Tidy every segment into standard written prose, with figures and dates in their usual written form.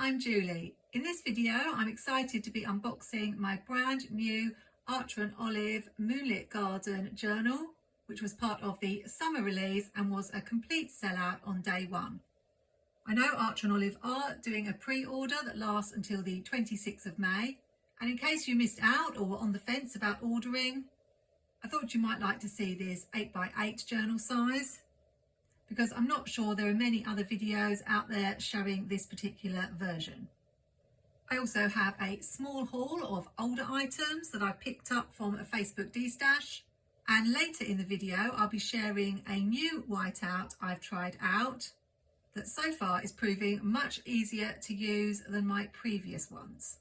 I'm Julie. In this video, I'm excited to be unboxing my brand new Archer and Olive Moonlit Garden journal, which was part of the summer release and was a complete sellout on day one. I know Archer and Olive are doing a pre-order that lasts until the 26th of May. And in case you missed out or were on the fence about ordering, I thought you might like to see this 8x8 journal size, because I'm not sure there are many other videos out there showing this particular version. I also have a small haul of older items that I picked up from a Facebook de-stash, and later in the video I'll be sharing a new whiteout I've tried out that so far is proving much easier to use than my previous ones.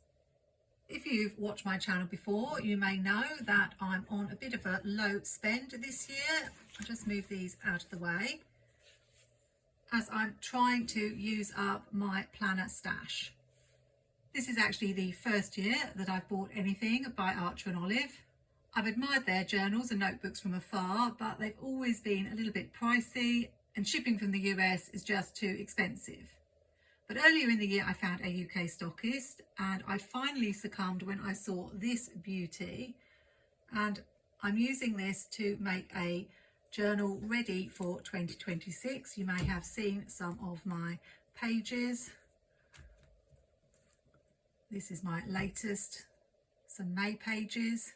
If you've watched my channel before, you may know that I'm on a bit of a low spend this year. I'll just move these out of the way, as I'm trying to use up my planner stash. This is actually the first year that I've bought anything by Archer and Olive. I've admired their journals and notebooks from afar, but they've always been a little bit pricey and shipping from the US is just too expensive. But earlier in the year I found a UK stockist and I finally succumbed when I saw this beauty, and I'm using this to make a journal ready for 2026. You may have seen some of my pages. This is my latest, some May pages.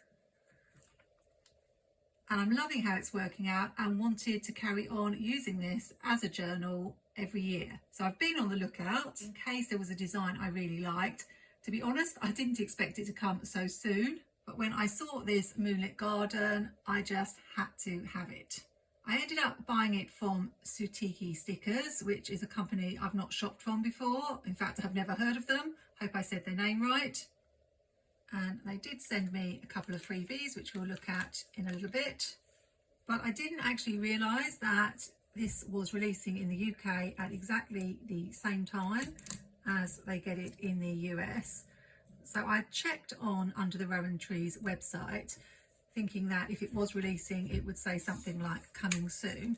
And I'm loving how it's working out and wanted to carry on using this as a journal every year. So I've been on the lookout in case there was a design I really liked. To be honest, I didn't expect it to come so soon, but when I saw this Moonlit Garden, I just had to have it. I ended up buying it from Sutiki Stickers, which is a company I've not shopped from before. In fact, I've never heard of them. Hope I said their name right. And they did send me a couple of freebies, which we'll look at in a little bit. But I didn't actually realise that this was releasing in the UK at exactly the same time as they get it in the US. So I checked on Under the Rowan Tree's website, thinking that if it was releasing it would say something like coming soon,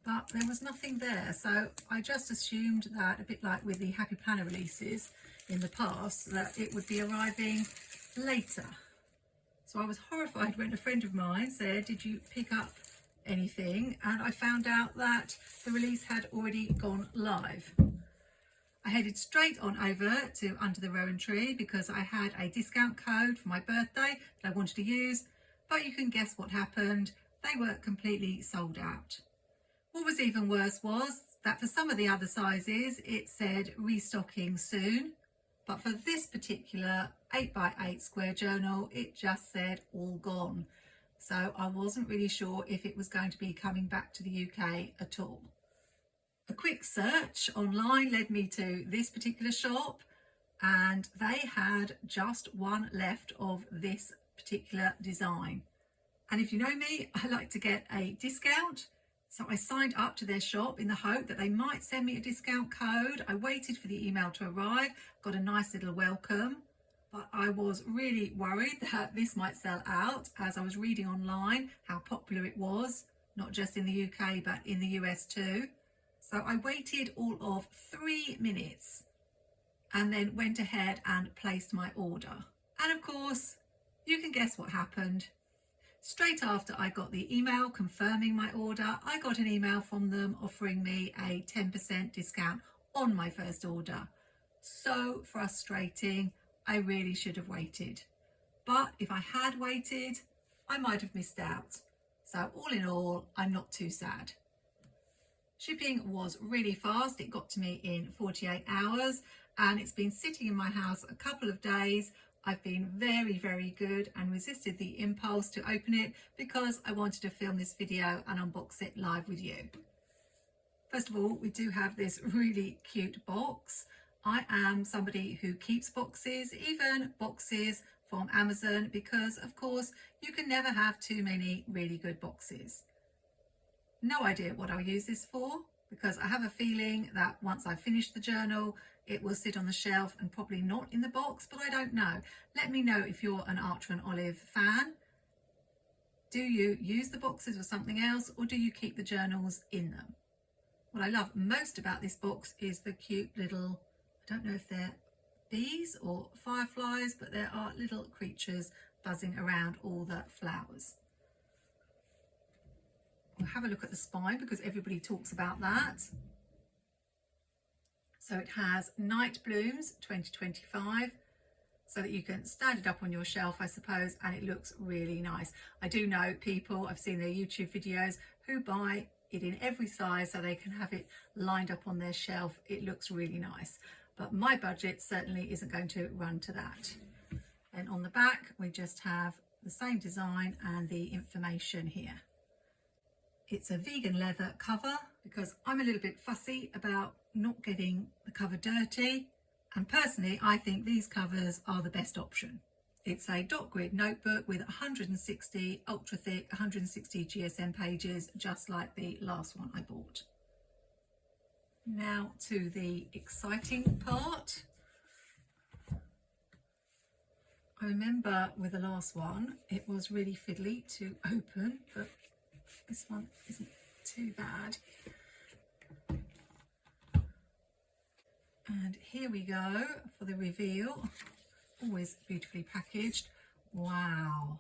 but there was nothing there. So I just assumed that, a bit like with the Happy Planner releases in the past, that it would be arriving later. So I was horrified when a friend of mine said, "Did you pick up anything?" And I found out that the release had already gone live. I headed straight on over to Under the Rowan Tree because I had a discount code for my birthday that I wanted to use, but you can guess what happened. They were completely sold out. What was even worse was that for some of the other sizes it said restocking soon, but for this particular 8x8 square journal it just said all gone. So I wasn't really sure if it was going to be coming back to the UK at all. A quick search online led me to this particular shop, and they had just one left of this particular design. And if you know me, I like to get a discount. So I signed up to their shop in the hope that they might send me a discount code. I waited for the email to arrive, got a nice little welcome. But I was really worried that this might sell out, as I was reading online how popular it was, not just in the UK but in the US too. So I waited all of 3 minutes and then went ahead and placed my order. And of course, you can guess what happened. Straight after I got the email confirming my order, I got an email from them offering me a 10% discount on my first order. So frustrating. I really should have waited. But if I had waited, I might have missed out. So all in all, I'm not too sad. Shipping was really fast. It got to me in 48 hours and it's been sitting in my house a couple of days. I've been very, very good and resisted the impulse to open it because I wanted to film this video and unbox it live with you. First of all, we do have this really cute box. I am somebody who keeps boxes, even boxes from Amazon, because of course you can never have too many really good boxes. No idea what I'll use this for, because I have a feeling that once I finish the journal it will sit on the shelf and probably not in the box, but I don't know. Let me know if you're an Archer and Olive fan. Do you use the boxes for something else, or do you keep the journals in them? What I love most about this box is the cute little, I don't know if they're bees or fireflies, but there are little creatures buzzing around all the flowers. We'll have a look at the spine because everybody talks about that. So it has Night Blooms 2025, so that you can stand it up on your shelf, I suppose, and it looks really nice. I do know people, I've seen their YouTube videos, who buy it in every size so they can have it lined up on their shelf. It looks really nice, but my budget certainly isn't going to run to that. And on the back, we just have the same design and the information here. It's a vegan leather cover because I'm a little bit fussy about not getting the cover dirty, and personally I think these covers are the best option. It's a dot grid notebook with 160 ultra thick 160 GSM pages, just like the last one I bought. Now to the exciting part. I remember with the last one it was really fiddly to open, but this one isn't too bad. And here we go for the reveal. Always beautifully packaged. Wow.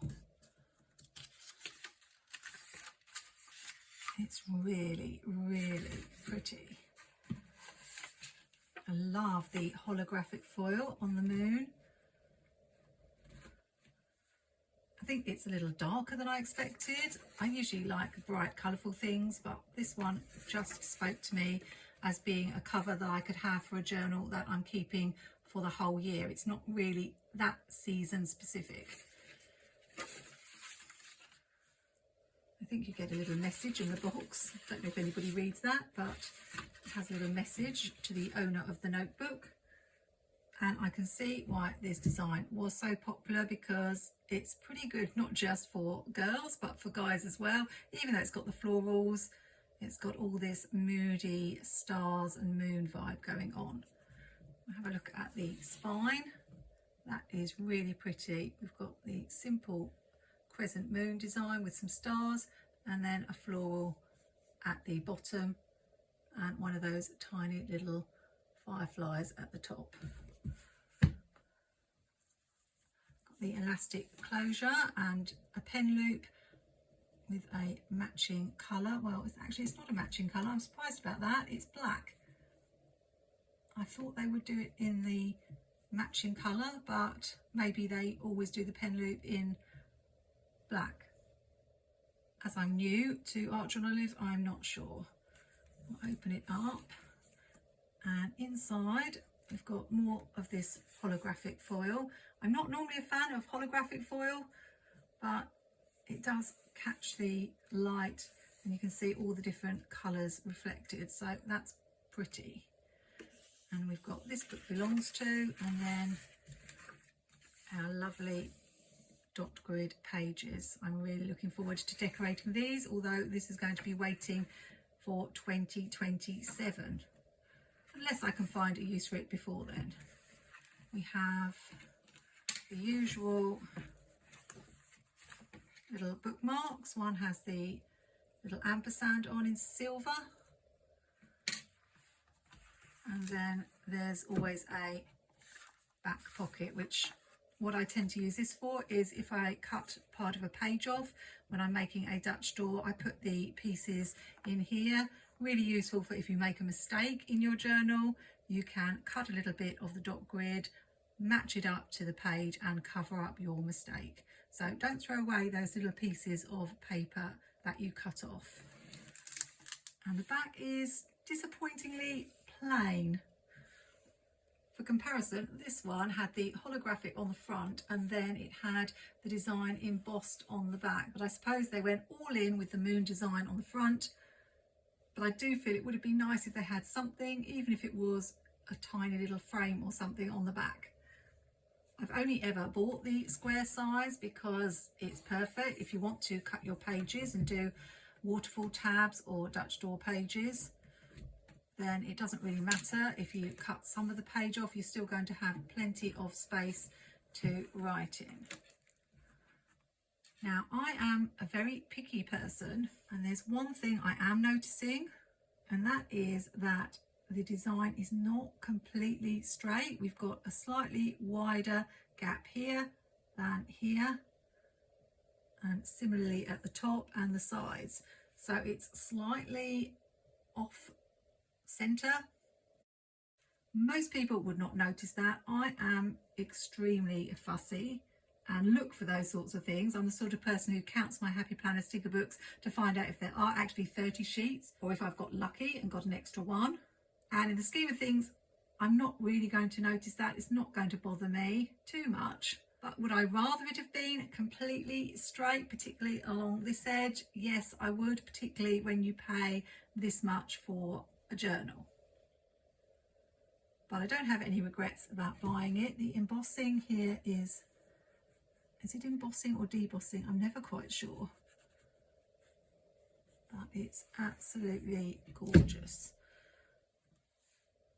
It's really, really pretty. I love the holographic foil on the moon. I think it's a little darker than I expected. I usually like bright, colourful things, but this one just spoke to me as being a cover that I could have for a journal that I'm keeping for the whole year. It's not really that season specific. I think you get a little message in the box. I don't know if anybody reads that, but it has a little message to the owner of the notebook. And I can see why this design was so popular, because it's pretty good not just for girls but for guys as well. Even though it's got the florals, it's got all this moody stars and moon vibe going on. We'll have a look at the spine. That is really pretty. We've got the simple crescent moon design with some stars, and then a floral at the bottom, and one of those tiny little fireflies at the top. Got the elastic closure and a pen loop with a matching colour. Well, it's not a matching colour. I'm surprised about that. It's black. I thought they would do it in the matching colour, but maybe they always do the pen loop in black. As I'm new to archerandolive, I'm not sure. I'll open it up, and inside we've got more of this holographic foil. I'm not normally a fan of holographic foil, but it does catch the light and you can see all the different colours reflected, so that's pretty. And we've got This Book Belongs To, and then our lovely dot grid pages. I'm really looking forward to decorating these, although this is going to be waiting for 2027, unless I can find a use for it before then. We have the usual little bookmarks. One has the little ampersand on in silver, and then there's always a back pocket, which what I tend to use this for is if I cut part of a page off when I'm making a Dutch door, I put the pieces in here. Really useful for if you make a mistake in your journal, you can cut a little bit of the dot grid, match it up to the page and cover up your mistake. So don't throw away those little pieces of paper that you cut off. And the back is disappointingly plain. For comparison, this one had the holographic on the front and then it had the design embossed on the back, but I suppose they went all in with the moon design on the front. But I do feel it would have been nice if they had something, even if it was a tiny little frame or something on the back. I've only ever bought the square size because it's perfect if you want to cut your pages and do waterfall tabs or Dutch door pages. Then it doesn't really matter if you cut some of the page off, you're still going to have plenty of space to write in. Now, I am a very picky person, and there's one thing I am noticing, and that is that the design is not completely straight. We've got a slightly wider gap here than here, and similarly at the top and the sides. So it's slightly off center. Most people would not notice that. I am extremely fussy and look for those sorts of things. I'm the sort of person who counts my Happy Planner sticker books to find out if there are actually 30 sheets or if I've got lucky and got an extra one. And in the scheme of things, I'm not really going to notice that. It's not going to bother me too much. But would I rather it have been completely straight, particularly along this edge? Yes, I would, particularly when you pay this much for a journal. But I don't have any regrets about buying it. The embossing here is it embossing or debossing? I'm never quite sure. But it's absolutely gorgeous.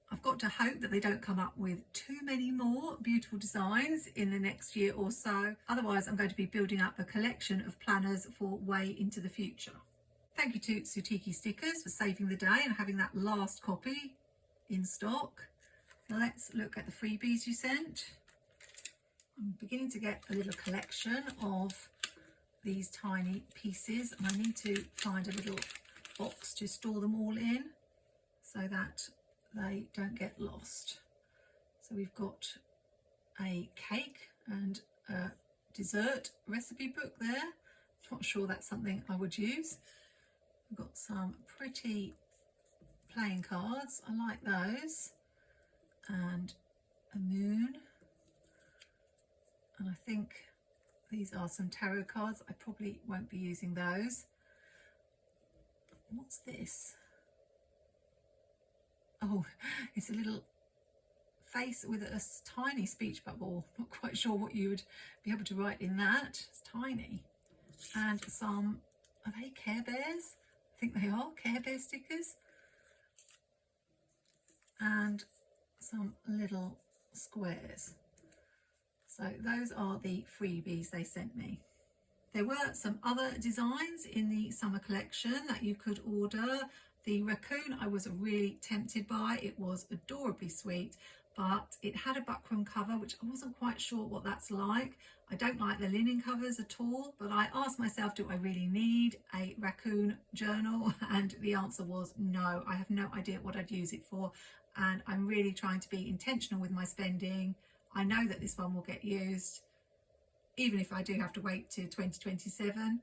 I've got to hope that they don't come up with too many more beautiful designs in the next year or so. Otherwise, I'm going to be building up a collection of planners for way into the future. Thank you to Sutiki Stickers for saving the day and having that last copy in stock. Now let's look at the freebies you sent. I'm beginning to get a little collection of these tiny pieces, and I need to find a little box to store them all in so that they don't get lost. So we've got a cake and a dessert recipe book there. Not sure that's something I would use. We've got some pretty playing cards. I like those. And a moon, and I think these are some tarot cards. I probably won't be using those. What's this? Oh, it's a little face with a tiny speech bubble. Not quite sure what you would be able to write in that. It's tiny. And some, are they Care Bears? I think they are Care Bear stickers. And some little squares. So those are the freebies they sent me. There were some other designs in the summer collection that you could order. The raccoon I was really tempted by. It was adorably sweet, but it had a buckram cover, which I wasn't quite sure what that's like. I don't like the linen covers at all, but I asked myself, do I really need a raccoon journal? And the answer was no. I have no idea what I'd use it for, and I'm really trying to be intentional with my spending. I know that this one will get used, even if I do have to wait to 2027.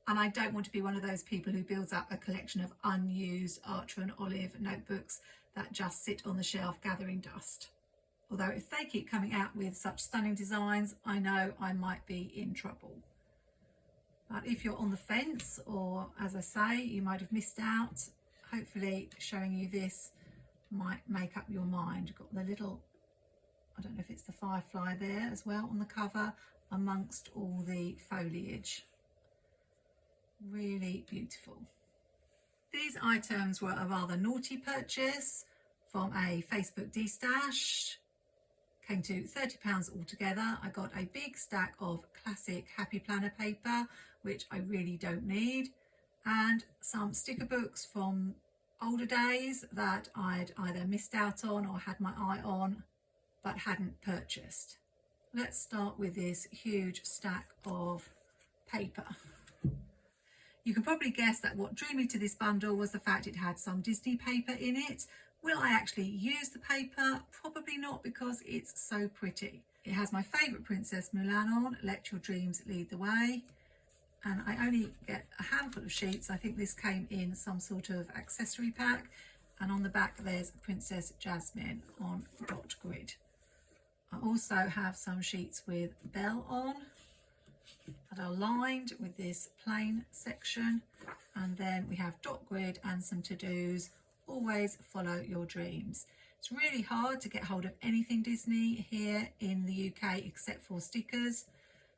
And I don't want to be one of those people who builds up a collection of unused Archer and Olive notebooks that just sit on the shelf gathering dust. Although if they keep coming out with such stunning designs, I know I might be in trouble. But if you're on the fence, or as I say, you might have missed out, hopefully showing you this might make up your mind. You've got the little, I don't know if it's the firefly there as well on the cover, amongst all the foliage. Really beautiful. These items were a rather naughty purchase from a Facebook de-stash. Came to £30 altogether. I got a big stack of classic Happy Planner paper, which I really don't need, and some sticker books from older days that I'd either missed out on or had my eye on but hadn't purchased. Let's start with this huge stack of paper. You can probably guess that what drew me to this bundle was the fact it had some Disney paper in it. Will I actually use the paper? Probably not, because it's so pretty. It has my favourite Princess Mulan on, Let Your Dreams Lead the Way. And I only get a handful of sheets. I think this came in some sort of accessory pack. And on the back there's Princess Jasmine on dot grid. I also have some sheets with Belle on that are lined with this plain section, and then we have dot grid and some to-dos. Always follow your dreams. It's really hard to get hold of anything Disney here in the UK except for stickers,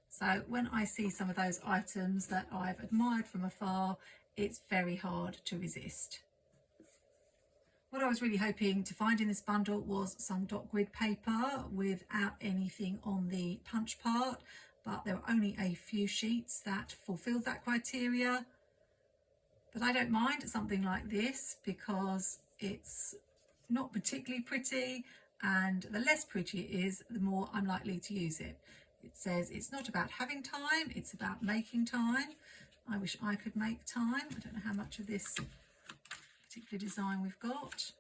so when I see some of those items that I've admired from afar, it's very hard to resist. What I was really hoping to find in this bundle was some dot grid paper without anything on the punch part, but there were only a few sheets that fulfilled that criteria. But I don't mind something like this because it's not particularly pretty, and the less pretty it is, the more I'm likely to use it. It says it's not about having time, it's about making time. I wish I could make time. I don't know how much of this particular design we've got.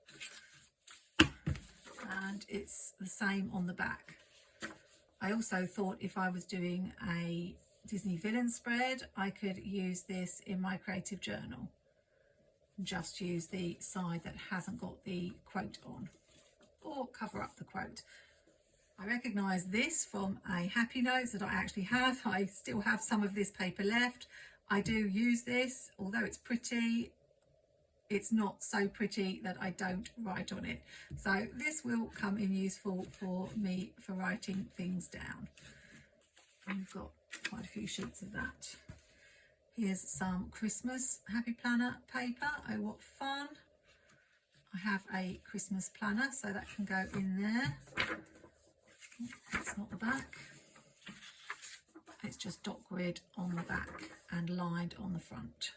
And it's the same on the back. I also thought if I was doing a Disney villain spread, I could use this in my creative journal. Just use the side that hasn't got the quote on, or cover up the quote. I recognise this from a Happy Notes that I actually have. I still have some of this paper left. I do use this, although it's pretty, it's not so pretty that I don't write on it. So this will come in useful for me for writing things down. And we've got quite a few sheets of that. Here's some Christmas Happy Planner paper. Oh, what fun. I have a Christmas planner, so that can go in there. That's not the back. It's just dot grid on the back and lined on the front.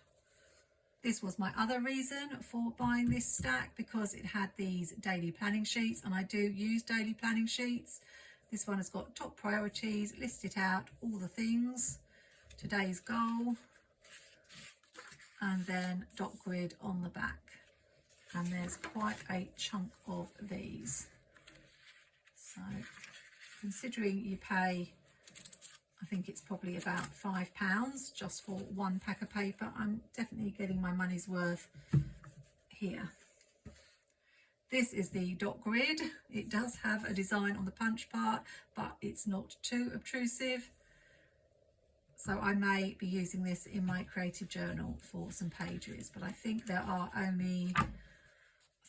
This was my other reason for buying this stack, because it had these daily planning sheets, and I do use daily planning sheets. This one has got top priorities, listed out all the things, today's goal, and then dot grid on the back. And there's quite a chunk of these. So considering you pay, I think it's probably about £5 just for one pack of paper, I'm definitely getting my money's worth here. This is the dot grid. It does have a design on the punch part, but it's not too obtrusive. So I may be using this in my creative journal for some pages, but I think there are only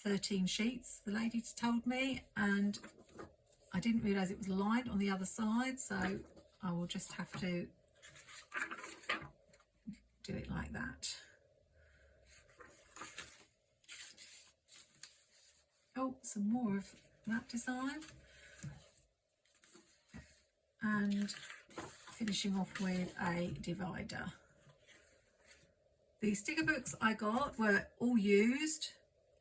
13 sheets, the lady told me, and I didn't realise it was lined on the other side, so I will just have to do it like that. Oh, some more of that design. And finishing off with a divider. The sticker books I got were all used.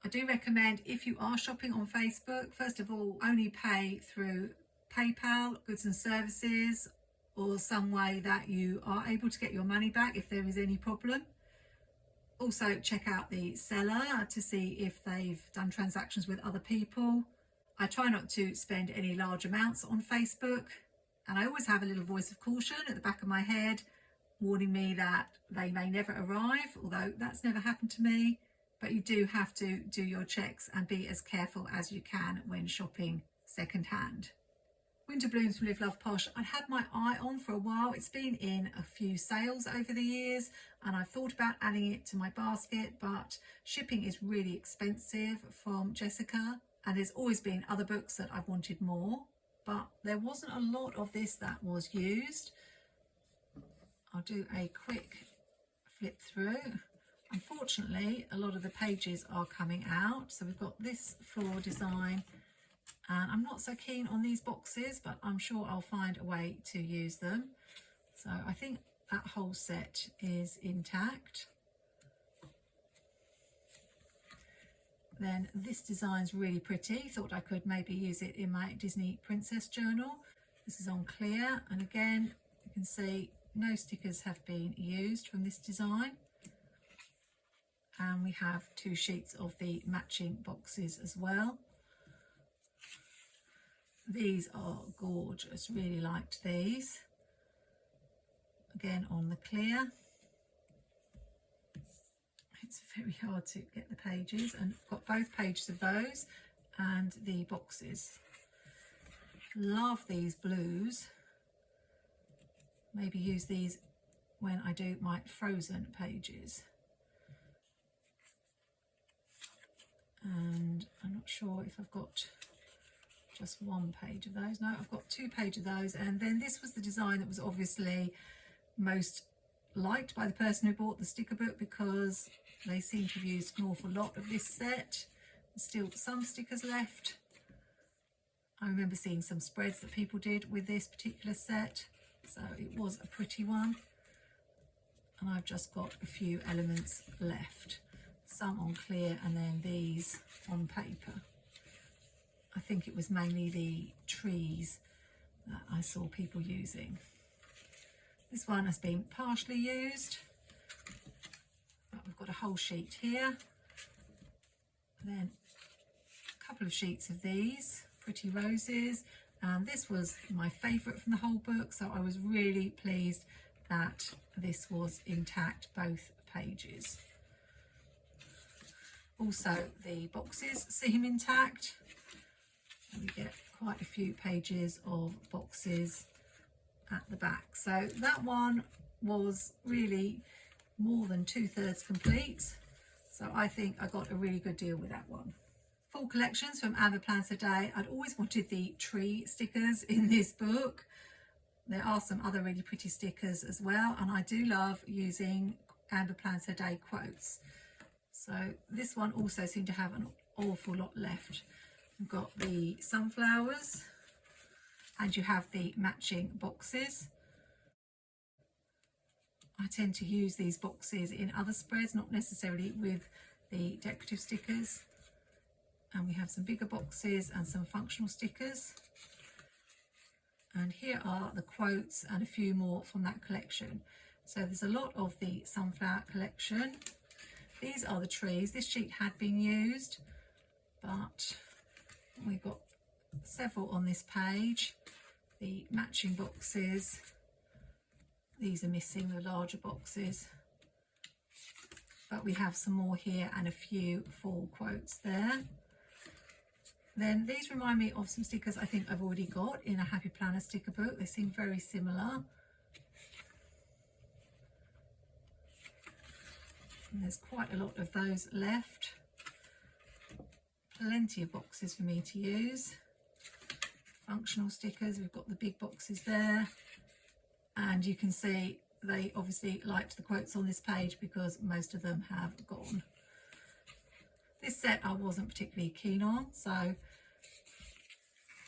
I do recommend, if you are shopping on Facebook, first of all, only pay through PayPal, goods and services, or some way that you are able to get your money back if there is any problem. Also check out the seller to see if they've done transactions with other people. I try not to spend any large amounts on Facebook, and I always have a little voice of caution at the back of my head warning me that they may never arrive, although that's never happened to me. But you do have to do your checks and be as careful as you can when shopping second hand. Winter Blooms from Love Posh, I'd had my eye on for a while. It's been in a few sales over the years, and I've thought about adding it to my basket, but shipping is really expensive from Jessica, and there's always been other books that I've wanted more, but there wasn't a lot of this that was used. I'll do a quick flip through. Unfortunately, a lot of the pages are coming out. So we've got this floor design, and I'm not so keen on these boxes, but I'm sure I'll find a way to use them. So I think that whole set is intact. Then this design's really pretty. Thought I could maybe use it in my Disney Princess journal. This is on clear, and again, you can see no stickers have been used from this design. And we have 2 sheets of the matching boxes as well. These are gorgeous, really liked these. Again on the clear. It's very hard to get the pages, and I've got both pages of those and the boxes. Love these blues. Maybe use these when I do my Frozen pages. And I'm not sure if I've got just 1 page of those. No, I've got 2 pages of those. And then this was the design that was obviously most liked by the person who bought the sticker book, because they seem to have used an awful lot of this set. There's still some stickers left. I remember seeing some spreads that people did with this particular set, so it was a pretty one. And I've just got a few elements left. Some on clear and then these on paper. I think it was mainly the trees that I saw people using. This one has been partially used, but we've got a whole sheet here. Then a couple of sheets of these pretty roses, and this was my favourite from the whole book, so I was really pleased that this was intact, both pages. Also the boxes seem intact, and we get quite a few pages of boxes at the back. So that one was really more than 2/3 complete, so I think I got a really good deal with that one. Full collections from Amber Plans a Day. I'd always wanted the tree stickers in this book. There are some other really pretty stickers as well, and I do love using Amber Plans a Day quotes. So this one also seemed to have an awful lot left. We've got the sunflowers, and you have the matching boxes. I tend to use these boxes in other spreads, not necessarily with the decorative stickers. And we have some bigger boxes and some functional stickers. And here are the quotes and a few more from that collection. So there's a lot of the sunflower collection. These are the trees. This sheet had been used, but we've got several on this page. The matching boxes, these are missing, the larger boxes, but we have some more here and a few full quotes there. Then these remind me of some stickers I think I've already got in a Happy Planner sticker book. They seem very similar. And there's quite a lot of those left. Plenty of boxes for me to use. Functional stickers, we've got the big boxes there. And you can see they obviously liked the quotes on this page because most of them have gone. This set I wasn't particularly keen on, so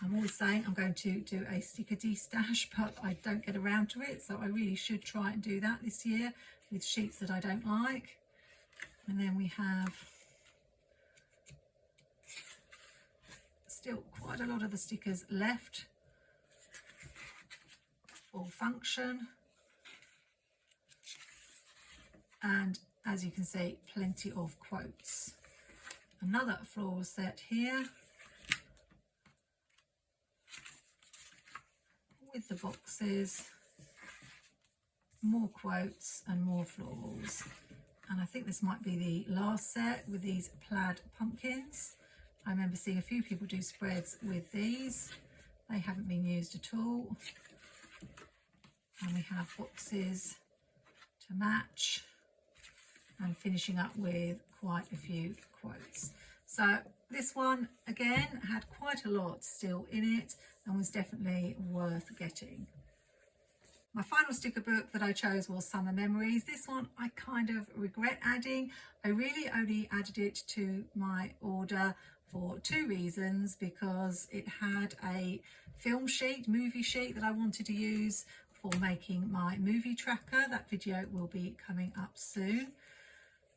I'm always saying I'm going to do a sticker de-stash, but I don't get around to it, so I really should try and do that this year with sheets that I don't like. And then we have still quite a lot of the stickers left for function, and as you can see, plenty of quotes. Another floral set here with the boxes, more quotes and more florals. And I think this might be the last set with these plaid pumpkins. I remember seeing a few people do spreads with these. They haven't been used at all. And we have boxes to match, and finishing up with quite a few quotes. So this one again had quite a lot still in it and was definitely worth getting. My final sticker book that I chose was Summer Memories. This one I kind of regret adding. I really only added it to my order for two reasons, because it had a film sheet, movie sheet that I wanted to use for making my movie tracker. That video will be coming up soon.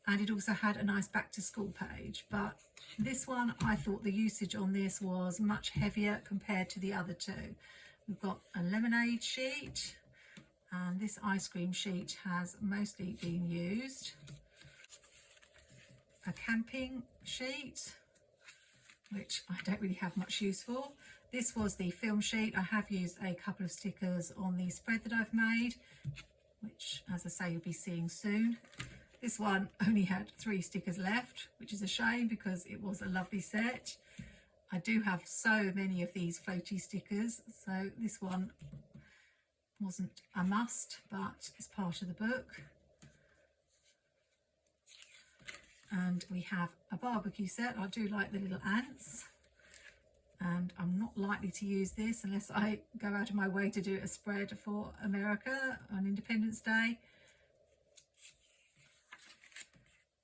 And it also had a nice back to school page, but this one I thought the usage on this was much heavier compared to the other two. We've got a lemonade sheet, and this ice cream sheet has mostly been used. A camping sheet, which I don't really have much use for. This was the film sheet. I have used a couple of stickers on the spread that I've made, which, as I say, you'll be seeing soon. This one only had 3 stickers left, which is a shame because it was a lovely set. I do have so many of these floaty stickers, so this one wasn't a must, but it's part of the book. And we have a barbecue set. I do like the little ants, and I'm not likely to use this unless I go out of my way to do a spread for America on Independence Day.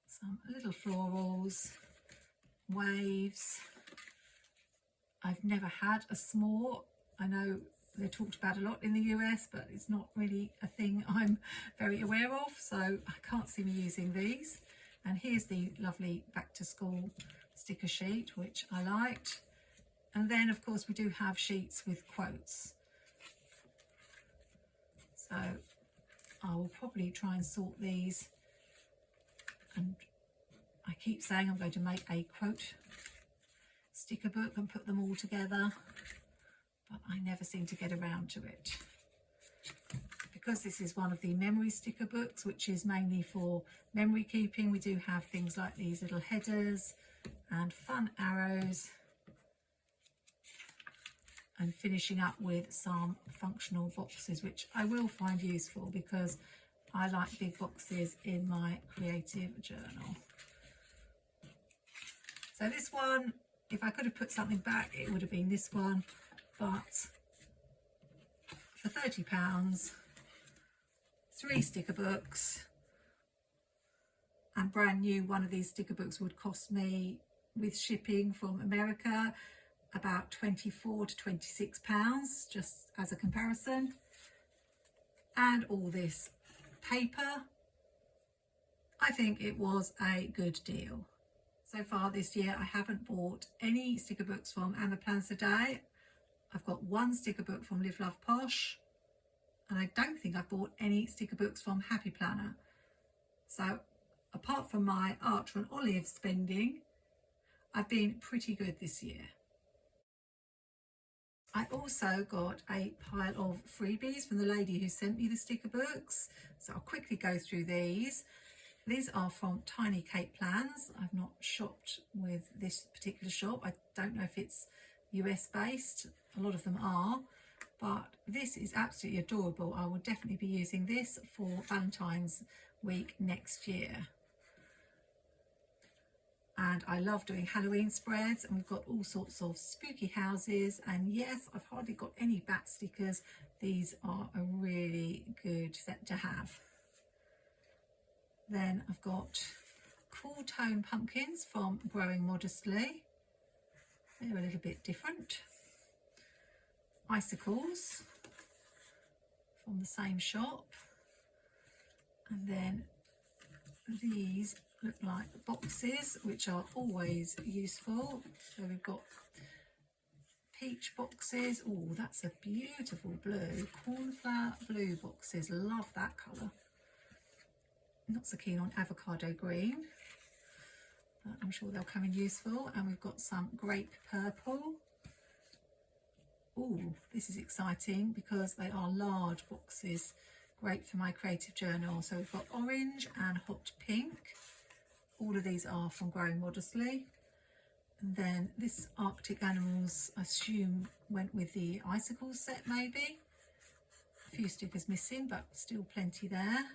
Some little florals, waves. I've never had a s'more. I know they're talked about a lot in the US, but it's not really a thing I'm very aware of, so I can't see me using these. And here's the lovely back to school sticker sheet, which I liked. And then of course we do have sheets with quotes. So I will probably try and sort these, and I keep saying I'm going to make a quote sticker book and put them all together, but I never seem to get around to it. Because this is one of the memory sticker books, which is mainly for memory keeping, we do have things like these little headers and fun arrows, and finishing up with some functional boxes, which I will find useful because I like big boxes in my creative journal. So this one, if I could have put something back, it would have been this one, but for £30, 3 sticker books, and brand new, one of these sticker books would cost me, with shipping from America, about £24 to £26, just as a comparison. And all this paper, I think it was a good deal. So far this year I haven't bought any sticker books from And the Planners a Day. I've got 1 sticker book from Love Posh, and I don't think I've bought any sticker books from Happy Planner. So apart from my Archer and Olive spending, I've been pretty good this year. I also got a pile of freebies from the lady who sent me the sticker books, so I'll quickly go through these. These are from Tiny Cake Plans. I've not shopped with this particular shop. I don't know if it's US based. A lot of them are, but this is absolutely adorable. I will definitely be using this for Valentine's week next year. And I love doing Halloween spreads, and we've got all sorts of spooky houses. And yes, I've hardly got any bat stickers. These are a really good set to have. Then I've got Cool Tone pumpkins from Growing Modestly. They're a little bit different. Icicles from the same shop. And then these look like boxes, which are always useful. So we've got peach boxes. Oh, that's a beautiful blue. Cornflower blue boxes. Love that colour. Not so keen on avocado green, but I'm sure they'll come in useful. And we've got some grape purple. Oh, this is exciting because they are large boxes. Great for my creative journal. So we've got orange and hot pink. All of these are from Growing Modestly. And then this Arctic Animals, I assume, went with the icicles set maybe. A few stickers missing, but still plenty there.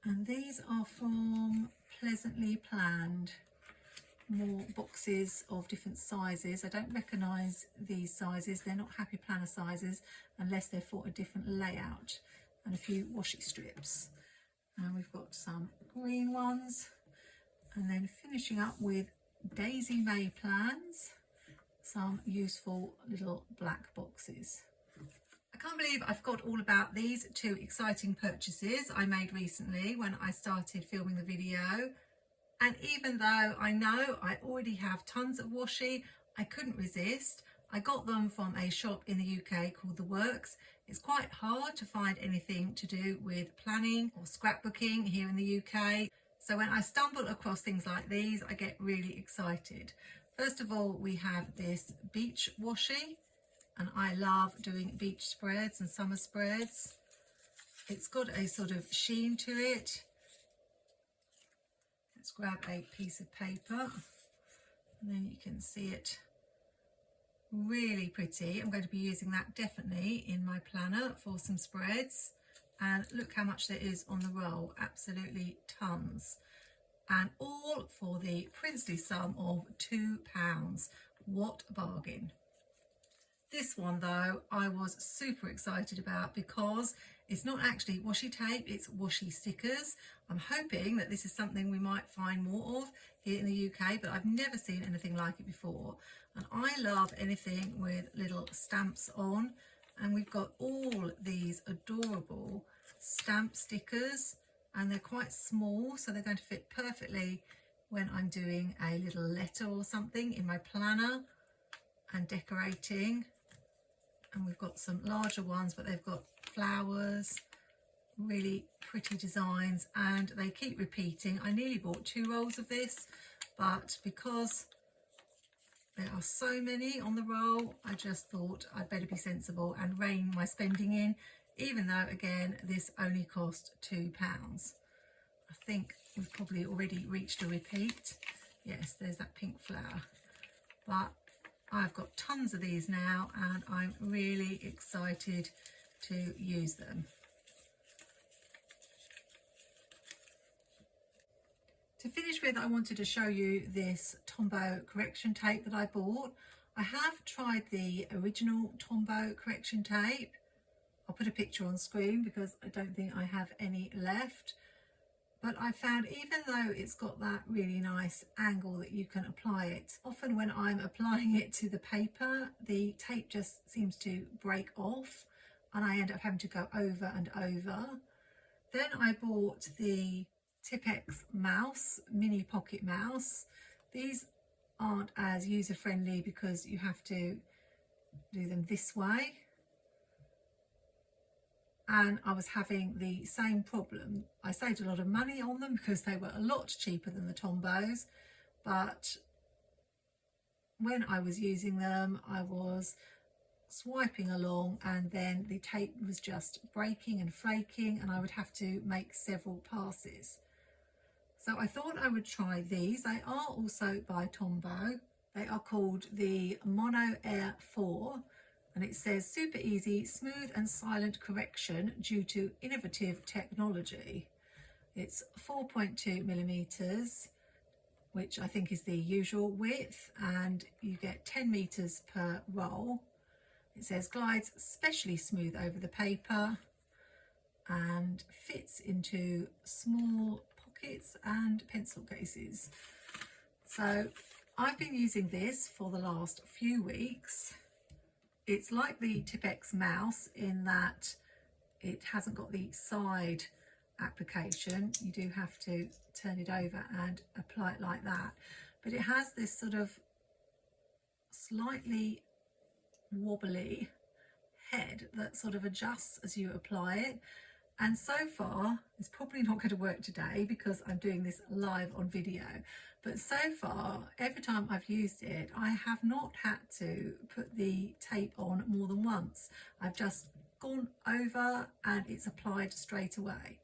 And these are from Pleasantly Planned. More boxes of different sizes. I don't recognise these sizes. They're not Happy Planner sizes unless they're for a different layout. And a few washi strips. And we've got some green ones, and then finishing up with Daisy May plans, some useful little black boxes. I can't believe I forgot all about these 2 exciting purchases I made recently when I started filming the video. And even though I know I already have tons of washi, I couldn't resist. I got them from a shop in the UK called The Works. It's quite hard to find anything to do with planning or scrapbooking here in the UK. So when I stumble across things like these, I get really excited. First of all, we have this beach washi, and I love doing beach spreads and summer spreads. It's got a sort of sheen to it. Let's grab a piece of paper, and then you can see it. Really pretty. I'm going to be using that definitely in my planner for some spreads. And look how much there is on the roll. Absolutely tons. And all for the princely sum of £2. What a bargain. This one though, I was super excited about because it's not actually washi tape, it's washi stickers. I'm hoping that this is something we might find more of here in the UK, but I've never seen anything like it before. And I love anything with little stamps on. And we've got all these adorable stamp stickers, and they're quite small, so they're going to fit perfectly when I'm doing a little letter or something in my planner. and decorating. And we've got some larger ones, but they've got flowers, really pretty designs, and they keep repeating. I nearly bought 2 rolls of this, but because there are so many on the roll, I just thought I'd better be sensible and rein my spending in, even though again this only cost £2. I think we've probably already reached a repeat. Yes, there's that pink flower, but I've got tons of these now and I'm really excited to use them. To finish with, I wanted to show you this Tombow correction tape that I bought. I have tried the original Tombow correction tape. I'll put a picture on screen because I don't think I have any left. But I found, even though it's got that really nice angle that you can apply it, often when I'm applying it to the paper, the tape just seems to break off and I end up having to go over and over. Then I bought the Tipp-Ex mouse, mini pocket mouse. These aren't as user-friendly because you have to do them this way. And I was having the same problem. I saved a lot of money on them because they were a lot cheaper than the Tombows, but when I was using them, I was swiping along and then the tape was just breaking and flaking and I would have to make several passes. So I thought I would try these. They are also by Tombow. They are called the Mono Air 4 and it says super easy, smooth and silent correction due to innovative technology. It's 4.2 millimeters, which I think is the usual width, and you get 10 meters per roll. It says glides especially smooth over the paper and fits into small pockets and pencil cases. So I've been using this for the last few weeks. It's like the Tipp-Ex mouse in that it hasn't got the side application. You do have to turn it over and apply it like that. But it has this sort of slightly wobbly head that sort of adjusts as you apply it. And so far, it's probably not going to work today because I'm doing this live on video, but so far, every time I've used it, I have not had to put the tape on more than once. I've just gone over and it's applied straight away.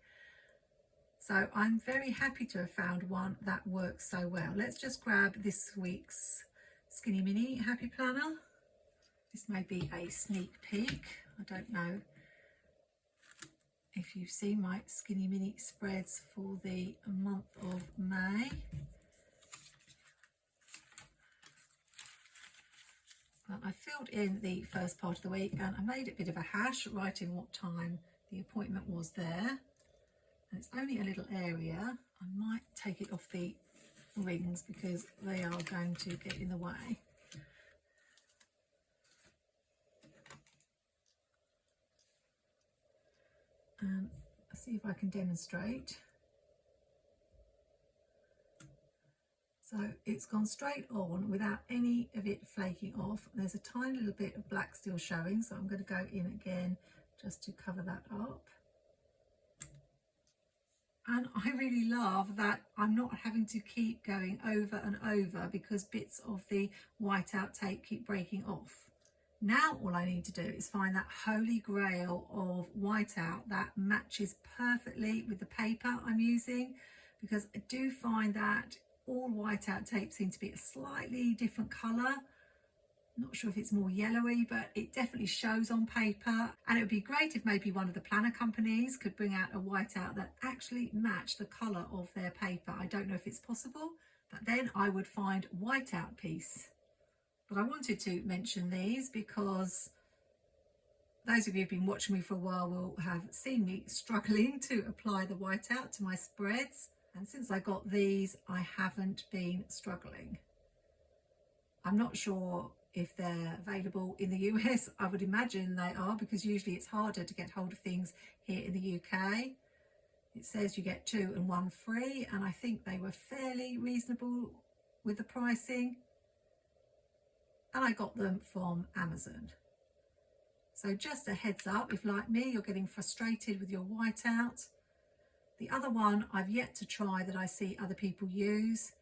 So I'm very happy to have found one that works so well. Let's just grab this week's Skinny Mini Happy Planner. This may be a sneak peek. I don't know if you've seen my Skinny Mini spreads for the month of May. But I filled in the first part of the week and I made a bit of a hash writing what time the appointment was there. And it's only a little area. I might take it off the rings because they are going to get in the way. Let's see if I can demonstrate. So it's gone straight on without any of it flaking off. There's a tiny little bit of black still showing, so I'm going to go in again just to cover that up. And I really love that I'm not having to keep going over and over because bits of the whiteout tape keep breaking off. Now all I need to do is find that holy grail of whiteout that matches perfectly with the paper I'm using, because I do find that all whiteout tape seems to be a slightly different colour. Not sure if it's more yellowy, but it definitely shows on paper. And it would be great if maybe one of the planner companies could bring out a whiteout that actually matched the colour of their paper. I don't know if it's possible, but then I would find whiteout piece. But I wanted to mention these because those of you who've been watching me for a while will have seen me struggling to apply the whiteout to my spreads. And since I got these, I haven't been struggling. I'm not sure if they're available in the US. I would imagine they are, because usually it's harder to get hold of things here in the UK. It says you get 2 and 1 free, and I think they were fairly reasonable with the pricing. and I got them from Amazon. So just a heads up, if like me, you're getting frustrated with your whiteout. The other one I've yet to try that I see other people use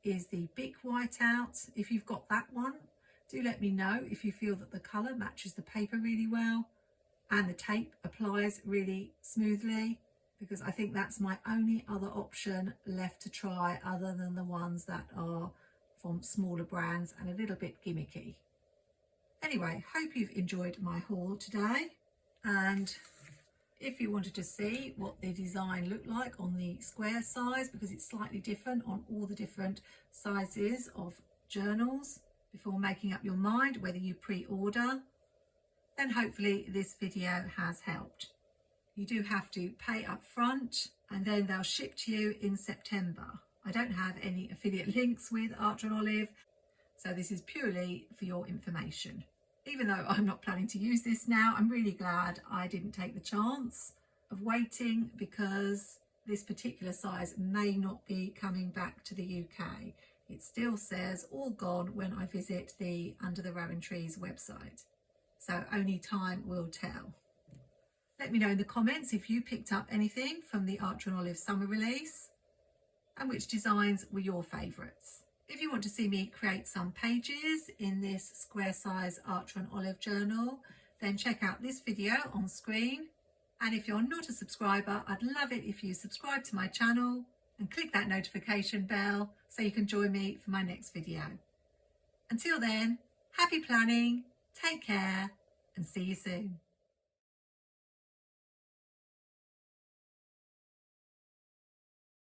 is the Bic whiteout. If you've got that one, do let me know if you feel that the colour matches the paper really well and the tape applies really smoothly, because I think that's my only other option left to try other than the ones that are from smaller brands and a little bit gimmicky. Anyway, hope you've enjoyed my haul today, and if you wanted to see what the design looked like on the square size, because it's slightly different on all the different sizes of journals, before making up your mind whether you pre-order, then hopefully this video has helped. You do have to pay up front and then they'll ship to you in September. I don't have any affiliate links with Archer and Olive, so this is purely for your information. Even though I'm not planning to use this now, I'm really glad I didn't take the chance of waiting, because this particular size may not be coming back to the UK. It still says all gone when I visit the Under the Rowan Trees website. So only time will tell. Let me know in the comments if you picked up anything from the Archer and Olive summer release and which designs were your favourites. If you want to see me create some pages in this square size Archer and Olive journal, then check out this video on screen. And if you're not a subscriber, I'd love it if you subscribe to my channel and click that notification bell so you can join me for my next video. Until then, happy planning, take care, and see you soon.